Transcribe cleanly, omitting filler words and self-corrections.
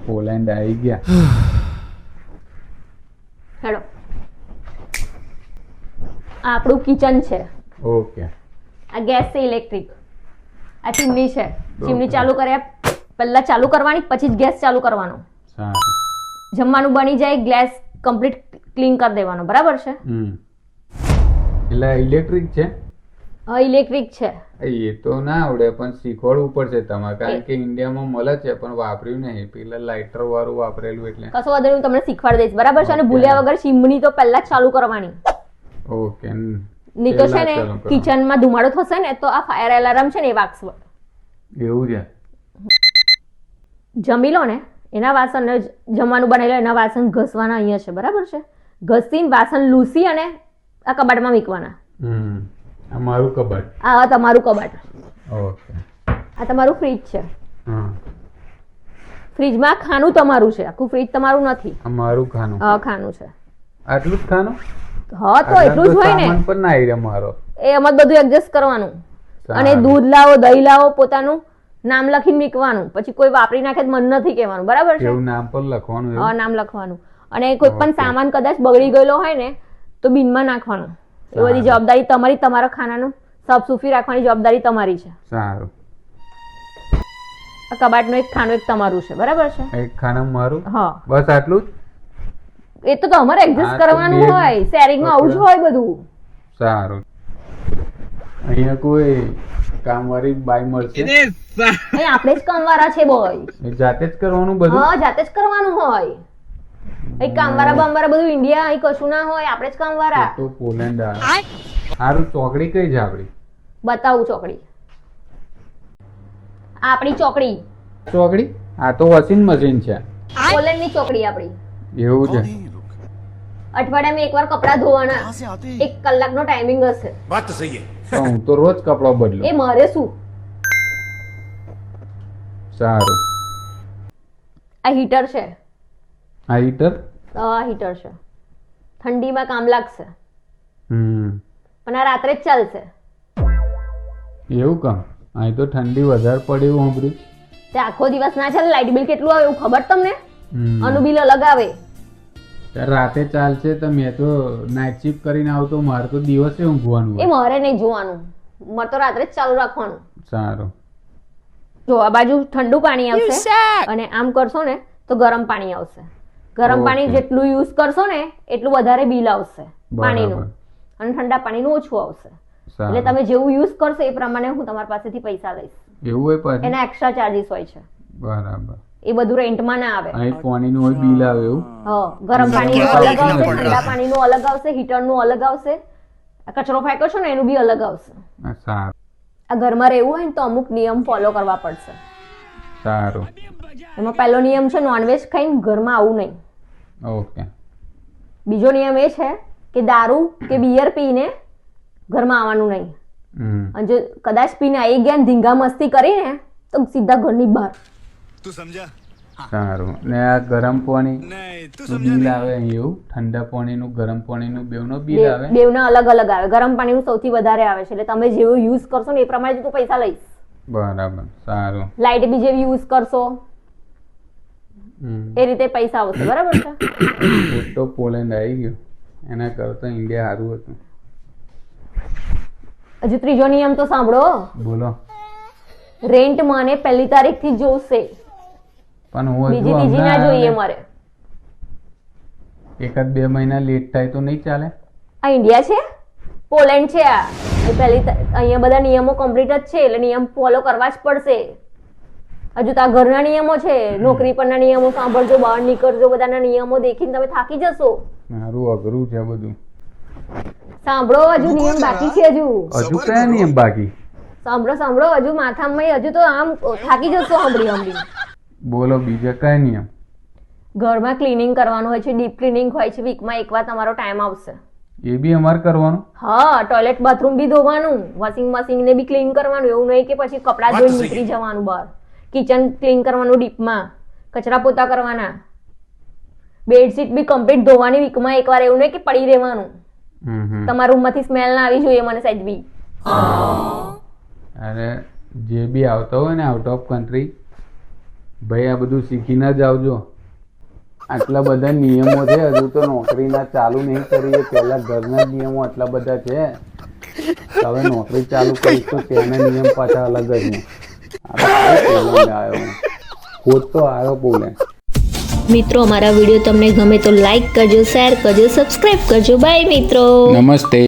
Poland આવી ગયા. Hello, આ આપણું કિચન છે. ઓકે. આ ગેસ છે ઇલેક્ટ્રિક. આ ચીમની છે. ચીમની ચાલુ કર્યા પહેલા ચાલુ કરવાની, પછી જ ગેસ ચાલુ કરવાનો. સારું. જમવાનું બની જાય, ગેસ કમ્પ્લીટ ક્લીન કરી દેવાનો. બરાબર છે? એટલે ઇલેક્ટ્રિક છે? હા, ઇલેક્ટ્રિક છે. એ તો ના આવડે, પણ શીખવાડવું પડશે તમારે, કારણ કે ઇન્ડિયામાં મળે છે પણ વાપર્યું નહીં. પેલા લાઇટર વાળું વાપરેલું એટલે. કશો વાંધો નહીં, હું તમને શીખવાડી દઈશ. બરાબર છે? અને ભૂલ્યા વગર ચીમની તો પહેલા જ ચાલુ કરવાની. ઓકે. નહીં તો છે ને કિચનમાં ધુમાડો થશે ને તો આ ફાયર એલાર્મ છે ને એ વાગશે. એવું છે? જમી લો ને, એના વાસણ જમવાનું બનાવી લો, એના વાસણ ઘસવાના અહીંયા છે. બરાબર છે? ઘસીને વાસણ લૂસી અને આ કબાટમાં મૂકવાના. આ મારું કબાટ. આ તમારું કબાટ. ઓકે. આ તમારું ફ્રીજ છે. હા. ફ્રીજમાં ખાનું તમારું છે, આખું ફ્રીજ તમારું નથી. આ મારું ખાનું. હા, ખાનું છે. આટલું જ ખાનું? હા, તો એટલું જ હોય ને. સામાન પણ ના આવી રહ્યા મારો. એ અમાર બધું એડજસ્ટ કરવાનું. અને દૂધ લાવો, દહીં લાવો, પોતાનું નામ લખીને મૂકવાનું. પછી કોઈ વાપરી નાખે તો મન નથી કહેવાનું. બરાબર છે? એવું નામ પણ લખવાનું? હા, નામ લખવાનું. અને કોઈ પણ સામાન કદાચ બગડી ગયેલો હોય ને તો બિનમાં નાખવાનું. એ બધી જવાબદારી તમારી. તમારા ખાનાનું સાફ સુફી રાખવાની જવાબદારી તમારી છે. સારું. આ કબાટનું એક ખાનું એક તમારું છે. બરાબર છે? એક ખાનું મારું? હા. બસ આટલું જ? એ તો તમારે એડજસ્ટ કરવાનું હોય. શેરિંગમાં આવું જ હોય બધું. સારું. અહીંયા કોઈ કામવાળી બાઈ મળશે? આપણે જ કામવાળા છે બોય. જાતે જ કરવાનું બધું? હા, જાતે જ કરવાનું હોય. એ કામવાળા બામવાળા બધું ઇન્ડિયા અહીં કશું ના હોય. આપણે જ કામવાળા. તો પોલેન્ડ સારું. ચોકડી કઈ છે આપડી? બતાવું ચોકડી. આપણી ચોકડી. ચોકડી? આ તો વોશિંગ મશીન છે. પોલેન્ડ ની ચોકડી આપણી. એવું છે? અઠવાડિયામાં એકવાર કપડાં ધોવાના. 1 કલાકનો ટાઈમિંગ હશે. વાત તો સહી તો હું તો રોજ કપડા બદલું. એ મારે શું? સારું. આ હીટર છે. આ હીટર? આ હીટર છે. ઠંડીમાં કામ લાગશે. પણ આ રાત્રે જ ચાલશે. એવું કામ? અહીં તો ઠંડી વધારે પડે એવું સાંભળ્યું. તે આખો દિવસ ના ચાલે. લાઇટ બિલ કેટલું આવે એવું ખબર તમને? આનું બિલ અલગ આવે. રાતે ચાલશે તો મેં તો નાઇટ શિફ્ટ કરીને આવતો, મારે તો દિવસે ઊંઘવાનું. એ મારે નહીં જોવાનું, મારે તો રાત્રે જ ચાલુ રાખવાનું. સારું. જો આ બાજુ ઠંડુ પાણી આવશે અને આમ કરશો ને તો ગરમ પાણી આવશે. ગરમ પાણી જેટલું યુઝ કરશો ને એટલું વધારે બિલ આવશે પાણીનું, અને ઠંડા પાણીનું ઓછું આવશે. એટલે તમે જેવું યુઝ કરશો એ પ્રમાણે હું તમારી પાસેથી પૈસા લઈશ. એવું હોય પાછું? એના એક્સ્ટ્રા ચાર્જીસ હોય છે. બરાબર. એ બધું રેન્ટમાં ના આવે. અહીં પાણીનું હોય બિલ આવે એવું? હા, ગરમ પાણીનું અલગ આવશે, ઠંડા પાણીનું અલગ આવશે, હીટરનું અલગ આવશે, કચરો ફેંકો છો ને એનું બી અલગ આવશે. સારું. આ ઘરમાં રહેવું હોય ને તો અમુક નિયમ ફોલો કરવા પડશે. સારું. એમાં પહેલો નિયમ છે નોનવેજ ખાઈને ઘરમાં આવું નહીં. ઓકે. બીજો નિયમ એ છે કે દારૂ કે બિયર પીને ઘરમાં આવવાનું નહીં. અને જો કદાચ પીને આવી ગયા ને ધીંગા મસ્તી કરીને તો સીધા ઘરની બહાર. તું સમજા? સારું. ને આ ગરમ પાણી બિલ આવે એવું? ઠંડા પાણીનું ગરમ પાણીનું બેવનો બિલ આવે? બેવના અલગ અલગ આવે. ગરમ પાણીનું સૌથી વધારે આવે છે. એટલે તમે જેવું યુઝ કરશો ને એ પ્રમાણે તું પૈસા લઈશ. બરાબર. સારું. લાઇટ બી જેવી યુઝ કરશો એ રીતે પૈસા આવશે. બરાબર છે? તો પોલેન્ડ આવી ગયું, એના કરતા ઇન્ડિયા સારું હતું. હજુ ત્રીજો નિયમ તો સાંભળો. બોલો. રેન્ટ મને 1 તારીખથી જોશે. પણ હું બીજી ત્રીજી ના જોઈએ મારે. 1-2 મહિના લેટ થાય તો નહીં ચાલે? આ ઇન્ડિયા છે, પોલેન્ડ છે. આ અહીંયા બધા નિયમો કમ્પ્લીટ જ છે એટલે નિયમ ફોલો કરવા જ પડશે. હજુ તો આ ઘરના નિયમો છે, નોકરી પરના નિયમો સાંભળજો, બહાર નીકળજો, બધાના નિયમો દેખીને તમે થાકી જશો. મારું અઘરું છે બધું. સાંભળો, હજુ નિયમ બાકી છે. હજુ કયા નિયમ બાકી? સાંભળો હજુ માથામાં. હજુ તો આમ થાકી જશો સાંભળી. બોલો, બીજા કયા નિયમ? ઘરમાં ક્લીનિંગ કરવાનું હોય છે, ડીપ ક્લીનિંગ હોય છે. વીકમાં એકવાર તમારો ટાઈમ આવશે. એ બી અમારે કરવાનું? હા, ટોયલેટ બાથરૂમ બી ધોવાનું, વોશિંગ મશીન ને બી ક્લીન કરવાનું. એવું નહીં કે પછી કપડાં ધોઈને નીકળી જવાનું બહાર. કિચન ક્લીન કરવાનું, ડીપમાં કચરા પોતા કરવાના, બેડશીટ બી કમ્પ્લીટ ધોવાની વીકમાં એકવાર. એવું નહીં કે પડી રહેવાનું. તમારા રૂમમાંથી સ્મેલ ના આવી જોઈએ મને સહેજ બી. અરે જે બી આવતા હોય ને આઉટ ઓફ કન્ટ્રી ભાઈ આ બધું શીખીને જ આવજો. આટલા બધા નિયમો છે, હજુ તો નોકરીના ચાલુ નહીં કરીએ. પહેલા ઘરના જ નિયમો આટલા બધા છે, હવે નોકરી ચાલુ કરીશ તો તેના નિયમ પાછા અલગ જ ને. આવ્યો ખોટ તો આવ્યો બોલે. મિત્રો અમારા વિડીયો તમને ગમે તો લાઈક કરજો, શેર કરજો, સબસ્ક્રાઇબ કરજો. બાય મિત્રો. નમસ્તે.